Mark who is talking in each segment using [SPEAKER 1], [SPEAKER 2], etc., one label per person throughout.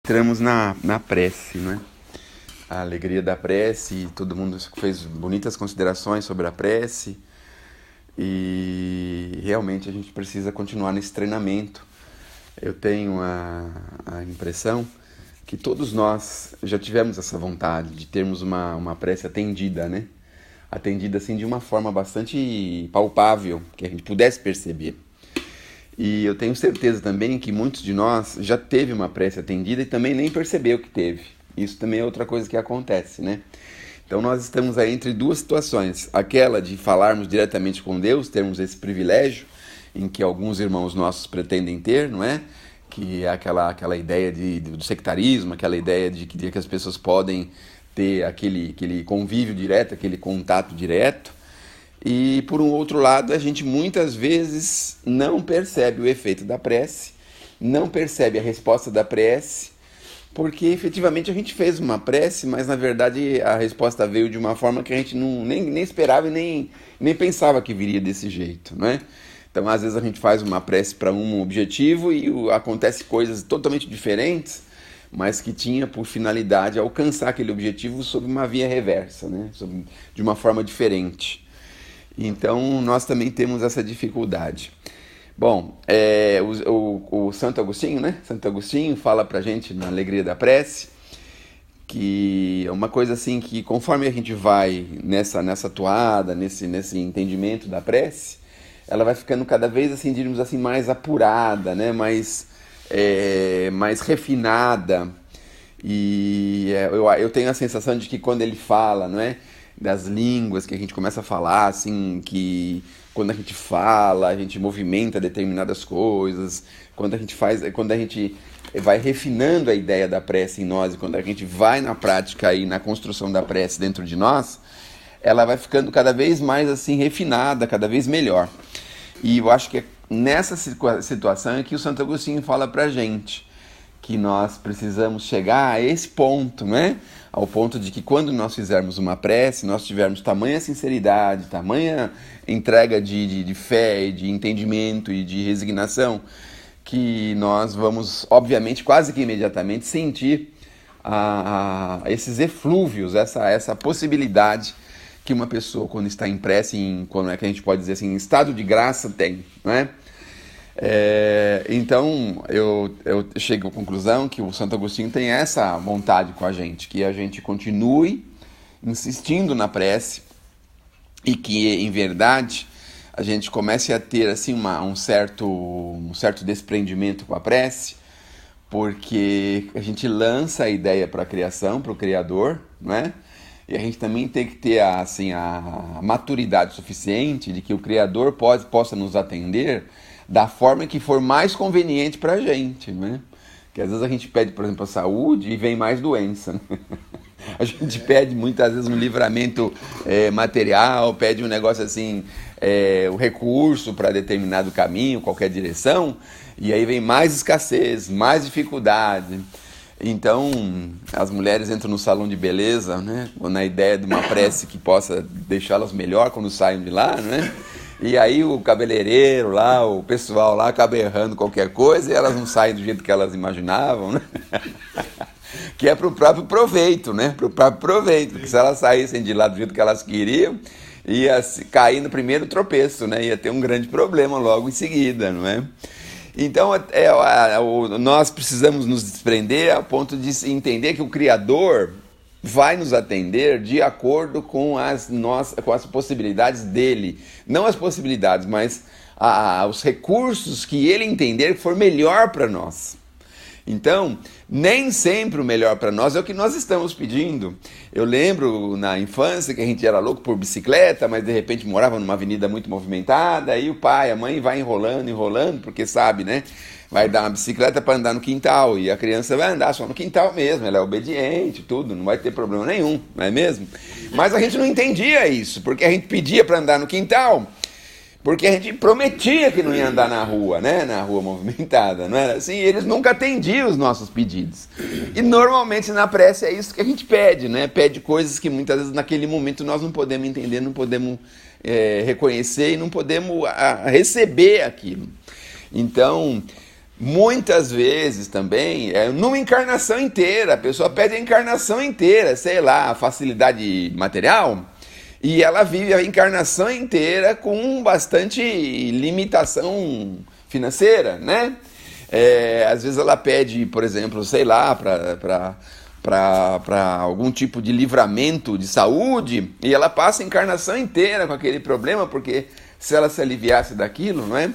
[SPEAKER 1] Entramos na prece, né? A alegria da prece, todo mundo fez bonitas considerações sobre a prece e realmente a gente precisa continuar nesse treinamento. Eu tenho a impressão que todos nós já tivemos essa vontade de termos uma prece atendida, né? Atendida assim de uma forma bastante palpável, que a gente pudesse perceber. E eu tenho certeza também que muitos de nós já teve uma prece atendida e também nem percebeu que teve. Isso também é outra coisa que acontece, né? Então nós estamos aí entre duas situações. Aquela de falarmos diretamente com Deus, termos esse privilégio, em que alguns irmãos nossos pretendem ter, não é? Que é aquela ideia do sectarismo, aquela ideia de que as pessoas podem ter aquele convívio direto, aquele contato direto. E, por um outro lado, a gente muitas vezes não percebe o efeito da prece, não percebe a resposta da prece, porque efetivamente a gente fez uma prece, mas na verdade a resposta veio de uma forma que a gente nem esperava e nem pensava que viria desse jeito, não é? Então, às vezes a gente faz uma prece para um objetivo e acontece coisas totalmente diferentes, mas que tinha por finalidade alcançar aquele objetivo sob uma via reversa, né? De uma forma diferente. Então, nós também temos essa dificuldade. Bom, o Santo Agostinho, né? Santo Agostinho fala pra gente na Alegria da Prece que é uma coisa assim que conforme a gente vai nessa toada, nesse entendimento da prece, ela vai ficando cada vez, assim, diríamos assim, mais apurada, né? Mais refinada. E eu tenho a sensação de que quando ele fala, não é? Das línguas que a gente começa a falar, assim, que quando a gente fala, a gente movimenta determinadas coisas, quando a gente vai refinando a ideia da prece em nós, e quando a gente vai na prática e na construção da prece dentro de nós, ela vai ficando cada vez mais assim refinada, cada vez melhor. E eu acho que é nessa situação é que o Santo Agostinho fala pra gente que nós precisamos chegar a esse ponto, né? Ao ponto de que quando nós fizermos uma prece, nós tivermos tamanha sinceridade, tamanha entrega de fé, de entendimento e de resignação, que nós vamos, obviamente, quase que imediatamente sentir esses eflúvios, essa possibilidade que uma pessoa, quando está em prece, como é que a gente pode dizer assim, em estado de graça, tem, não é? Então eu chego à conclusão que o Santo Agostinho tem essa vontade com a gente, que a gente continue insistindo na prece e que, em verdade, a gente comece a ter assim, um certo desprendimento com a prece, porque a gente lança a ideia para a criação, para o Criador, não é? E a gente também tem que ter assim, a maturidade suficiente de que o Criador possa nos atender da forma que for mais conveniente para a gente, né? Que às vezes a gente pede, por exemplo, a saúde e vem mais doença, né? A gente pede muitas vezes um livramento material, pede um negócio assim, o recurso para determinado caminho, qualquer direção, e aí vem mais escassez, mais dificuldade. Então, as mulheres entram no salão de beleza, né, na ideia de uma prece que possa deixá-las melhor quando saem de lá, né? E aí o cabeleireiro lá, o pessoal lá acaba errando qualquer coisa e elas não saem do jeito que elas imaginavam, né? Que é para o próprio proveito, né? Para o próprio proveito, porque se elas saíssem de lá do jeito que elas queriam, ia cair no primeiro tropeço, né? Ia ter um grande problema logo em seguida, não é? Então, nós precisamos nos desprender a ponto de entender que o Criador vai nos atender de acordo com as possibilidades dele. Não as possibilidades, mas os recursos que ele entender que for melhor para nós. Então, nem sempre o melhor para nós é o que nós estamos pedindo. Eu lembro na infância que a gente era louco por bicicleta, mas de repente morava numa avenida muito movimentada, aí o pai, a mãe vai enrolando, porque sabe, né? Vai dar uma bicicleta para andar no quintal, e a criança vai andar só no quintal mesmo, ela é obediente, tudo, não vai ter problema nenhum, não é mesmo? Mas a gente não entendia isso, porque a gente pedia para andar no quintal, porque a gente prometia que não ia andar na rua, né? Na rua movimentada, não era assim? E eles nunca atendiam os nossos pedidos. E normalmente na prece é isso que a gente pede, né? Pede coisas que muitas vezes naquele momento nós não podemos entender, não podemos reconhecer e não podemos receber aquilo. Então, Muitas vezes também, numa encarnação inteira, a pessoa pede a encarnação inteira, sei lá, a facilidade material, e ela vive a encarnação inteira com bastante limitação financeira, né? Às vezes ela pede, por exemplo, sei lá, para algum tipo de livramento de saúde, e ela passa a encarnação inteira com aquele problema, porque se ela se aliviasse daquilo, não é?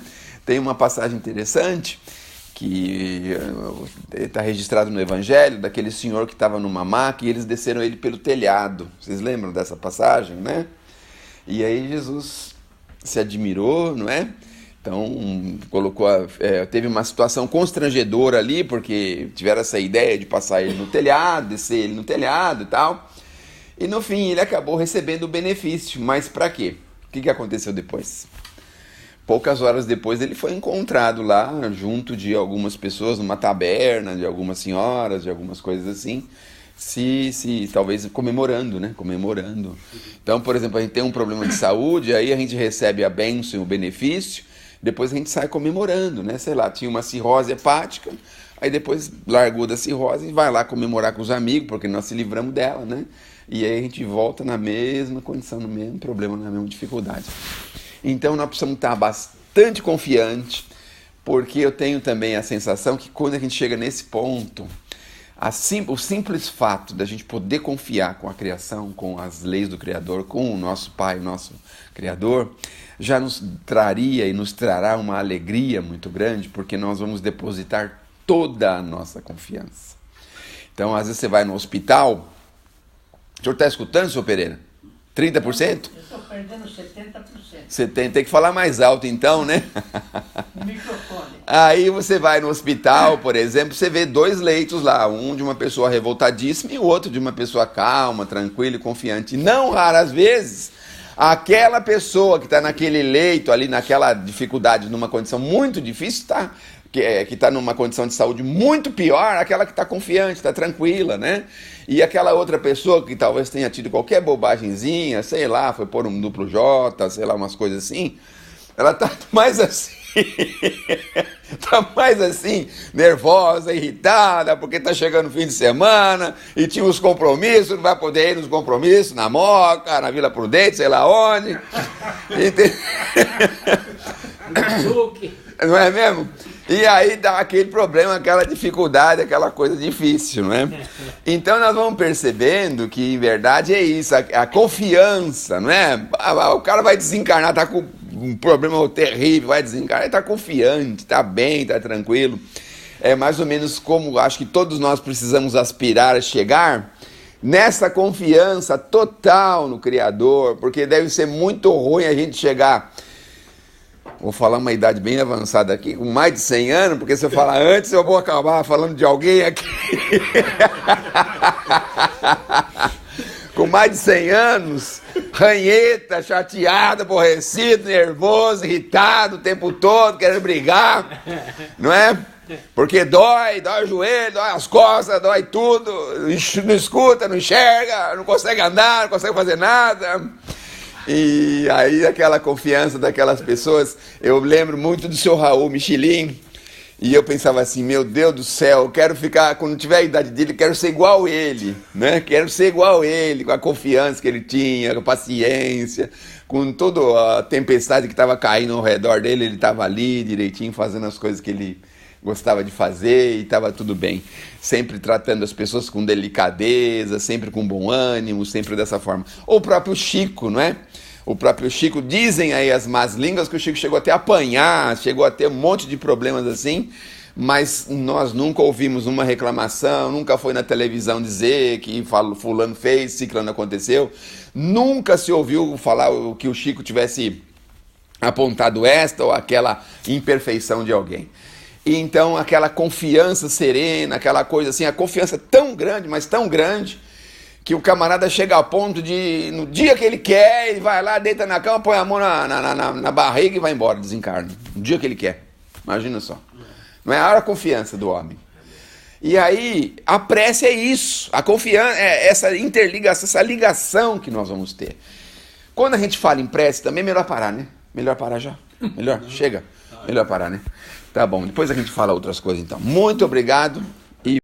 [SPEAKER 1] Tem uma passagem interessante que está registrado no Evangelho, daquele senhor que estava numa maca e eles desceram ele pelo telhado. Vocês lembram dessa passagem, né? E aí Jesus se admirou, não é? Então, teve uma situação constrangedora ali, porque tiveram essa ideia de passar ele no telhado, descer ele no telhado e tal. E no fim ele acabou recebendo o benefício. Mas para quê? O que aconteceu depois? Poucas horas depois ele foi encontrado lá, junto de algumas pessoas, numa taberna, de algumas senhoras, de algumas coisas assim, talvez comemorando, né? Comemorando. Então, por exemplo, a gente tem um problema de saúde, aí a gente recebe a bênção, o benefício, depois a gente sai comemorando, né? Sei lá, tinha uma cirrose hepática, aí depois largou da cirrose e vai lá comemorar com os amigos, porque nós se livramos dela, né? E aí a gente volta na mesma condição, no mesmo problema, na mesma dificuldade. Então nós precisamos estar bastante confiantes, porque eu tenho também a sensação que quando a gente chega nesse ponto, o simples fato da gente poder confiar com a criação, com as leis do Criador, com o nosso Pai, o nosso Criador, já nos traria e nos trará uma alegria muito grande, porque nós vamos depositar toda a nossa confiança. Então, às vezes você vai no hospital, o senhor está escutando, senhor Pereira? 30%?
[SPEAKER 2] Eu estou perdendo 70%.
[SPEAKER 1] Você tem que falar mais alto então, né?
[SPEAKER 2] O microfone.
[SPEAKER 1] Aí você vai no hospital, por exemplo, você vê 2 leitos lá, um de uma pessoa revoltadíssima e o outro de uma pessoa calma, tranquila e confiante. Não raras vezes, aquela pessoa que está naquele leito ali, naquela dificuldade, numa condição muito difícil, que está numa condição de saúde muito pior, aquela que está confiante, está tranquila, né? E aquela outra pessoa que talvez tenha tido qualquer bobagemzinha, sei lá, foi pôr um duplo J, sei lá, umas coisas assim, ela está mais assim, tá mais assim, nervosa, irritada, porque está chegando o fim de semana e tinha os compromissos, não vai poder ir nos compromissos, na Moca, na Vila Prudente, sei lá onde. Não é mesmo? E aí dá aquele problema, aquela dificuldade, aquela coisa difícil, não é? Então nós vamos percebendo que, em verdade, é isso, a confiança, não é? O cara vai desencarnar, tá com um problema terrível, vai desencarnar, ele tá confiante, tá bem, tá tranquilo. É mais ou menos como acho que todos nós precisamos aspirar a chegar nessa confiança total no Criador, porque deve ser muito ruim a gente chegar... Vou falar uma idade bem avançada aqui, com mais de 100 anos, porque se eu falar antes, eu vou acabar falando de alguém aqui. Com mais de 100 anos, ranheta, chateado, aborrecido, nervoso, irritado o tempo todo, querendo brigar, não é? Porque dói o joelho, dói as costas, dói tudo, não escuta, não enxerga, não consegue andar, não consegue fazer nada. E aí aquela confiança daquelas pessoas, eu lembro muito do seu Raul Michelin, e eu pensava assim, meu Deus do céu, eu quero ficar, quando tiver a idade dele, quero ser igual ele, né? Quero ser igual ele, com a confiança que ele tinha, com a paciência, com toda a tempestade que estava caindo ao redor dele, ele estava ali direitinho, fazendo as coisas que ele gostava de fazer e estava tudo bem. Sempre tratando as pessoas com delicadeza, sempre com bom ânimo, sempre dessa forma. Ou o próprio Chico, não é? O próprio Chico, dizem aí as más línguas que o Chico chegou até a apanhar, chegou a ter um monte de problemas assim, mas nós nunca ouvimos uma reclamação, nunca foi na televisão dizer que fulano fez, ciclano aconteceu, nunca se ouviu falar que o Chico tivesse apontado esta ou aquela imperfeição de alguém. E então aquela confiança serena, aquela coisa assim, a confiança tão grande, mas tão grande, que o camarada chega ao ponto de, no dia que ele quer, ele vai lá, deita na cama, põe a mão na barriga e vai embora, desencarna. No dia que ele quer. Imagina só. Não é a confiança do homem. E aí, a prece é isso. A confiança é essa interligação, essa ligação que nós vamos ter. Quando a gente fala em prece, também é melhor parar, né? Melhor parar já. Melhor, chega. Melhor parar, né? Tá bom, depois a gente fala outras coisas então. Muito obrigado.